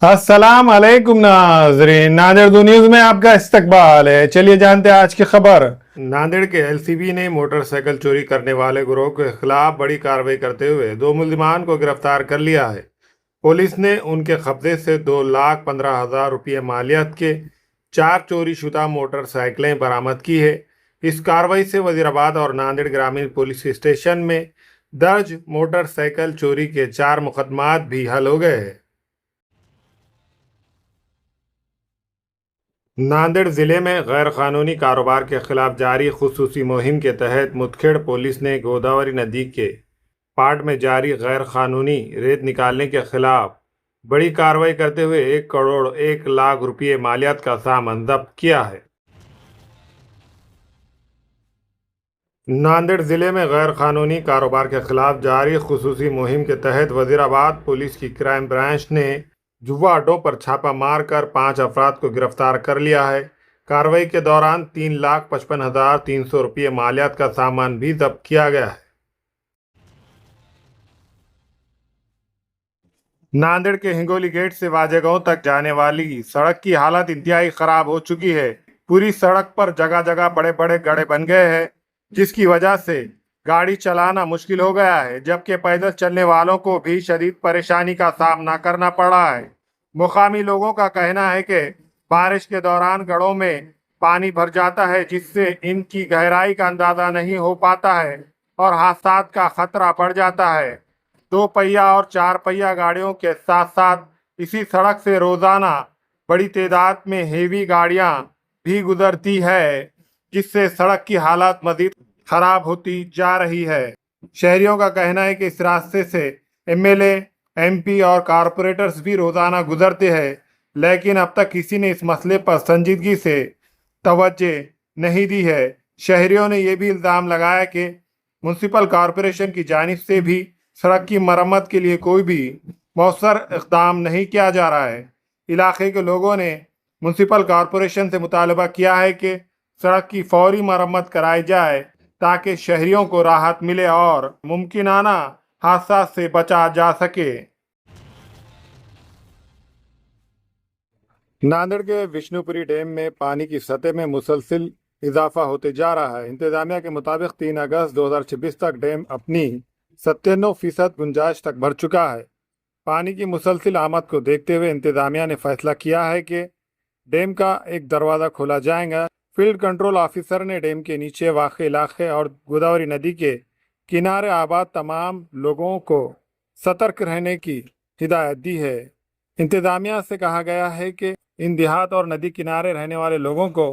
अस्सलाम वालेकुम नाजरीन, नांदेड़ दो न्यूज में आपका इस्तकबाल है। चलिए जानते हैं आज की खबर। नांदेड़ के एलसीबी ने मोटरसाइकिल चोरी करने वाले गिरोह के खिलाफ बड़ी कार्रवाई करते हुए 2 मुलजिमान को गिरफ्तार कर लिया है। पुलिस ने उनके कब्जे से 2,15,000 रुपये मालियत के 4 चोरी शुदा मोटरसाइकिलें बरामद की है। इस कार्रवाई से वजीराबाद और नांदेड़ ग्रामीण पुलिस स्टेशन में दर्ज मोटरसाइकिल चोरी के 4 मुकदमात भी हल हो गए हैं। नांदेड़ जिले में गैर कानूनी कारोबार के खिलाफ जारी खुसूसी मुहिम के तहत मुदखेड़ पुलिस ने गोदावरी नदी के पाट में जारी गैर कानूनी रेत निकालने के खिलाफ बड़ी कार्रवाई करते हुए 1,01,00,000 रुपये मालियत का सामान जब्त किया है। नांदेड़ जिले में गैर कानूनी कारोबार के खिलाफ जारी खुसूसी मुहिम के तहत वजीराबाद पुलिस की क्राइम ब्रांच ने जुआ अड्डों पर छापा मारकर 5 अफराद को गिरफ्तार कर लिया है। कार्रवाई के दौरान 3,55,300 रुपये मालियत का सामान भी जब्त किया गया है। नांदेड़ के हिंगोली गेट से वाजेगांव तक जाने वाली सड़क की हालत इंतहाई खराब हो चुकी है। पूरी सड़क पर जगह जगह बड़े बड़े गड्ढे बन गए हैं, जिसकी वजह से गाड़ी चलाना मुश्किल हो गया है, जबकि पैदल चलने वालों को भी शदीद परेशानी का सामना करना पड़ा है। मुकामी लोगों का कहना है कि बारिश के दौरान गड्ढों में पानी भर जाता है, जिससे इनकी गहराई का अंदाजा नहीं हो पाता है और हादसात का खतरा बढ़ जाता है। 2 पहिया और 4 पहिया गाड़ियों के साथ साथ इसी सड़क से रोजाना बड़ी तादाद में हेवी गाड़ियां भी गुजरती है, जिससे सड़क की हालत मजीद खराब होती जा रही है। शहरियों का कहना है कि इस रास्ते से एमएलए, एमपी और कारपोरेटर्स भी रोजाना गुजरते हैं, लेकिन अब तक किसी ने इस मसले पर संजीदगी से तवज्जो नहीं दी है। शहरियों ने यह भी इल्ज़ाम लगाया कि म्युनिसिपल कॉरपोरेशन की जानिब से भी सड़क की मरम्मत के लिए कोई भी मौसर इक़दाम नहीं किया जा रहा है। इलाके के लोगों ने म्युनिसिपल कॉरपोरेशन से मुतालबा किया है कि सड़क की फौरी मरम्मत कराई जाए, ताकि शहरियों को राहत मिले और मुमकिनाना हादसा से बचा जा सके। नांदेड़ के विष्णुपुरी डैम में पानी की सतह में मुसलसिल इजाफा होते जा रहा है। इंतजामिया के मुताबिक 3 अगस्त 2026 तक डैम अपनी 97% गुंजाइश तक भर चुका है। पानी की मुसलसिल आमद को देखते हुए इंतजामिया ने फैसला किया है कि डैम का एक दरवाज़ा खोला जाएगा। फील्ड कंट्रोल ऑफिसर ने डैम के नीचे वाक़ इलाके और गोदावरी नदी के किनारे आबाद तमाम लोगों को सतर्क रहने की हिदायत दी है। इंतजामिया से कहा गया है कि इन देहात और नदी किनारे रहने वाले लोगों को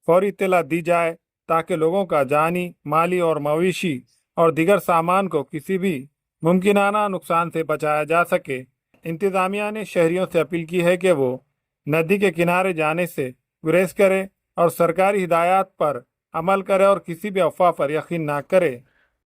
फौरी इत्तला दी जाए, ताकि लोगों का जानी, माली और मवेशी और दीगर सामान को किसी भी मुमकिनाना नुकसान से बचाया जा सके। इंतजामिया ने शहरियों से अपील की है कि वो नदी के किनारे जाने से गुरेज करें और सरकारी हिदायत पर अमल करे और किसी भी अफवाह पर यकीन ना करे।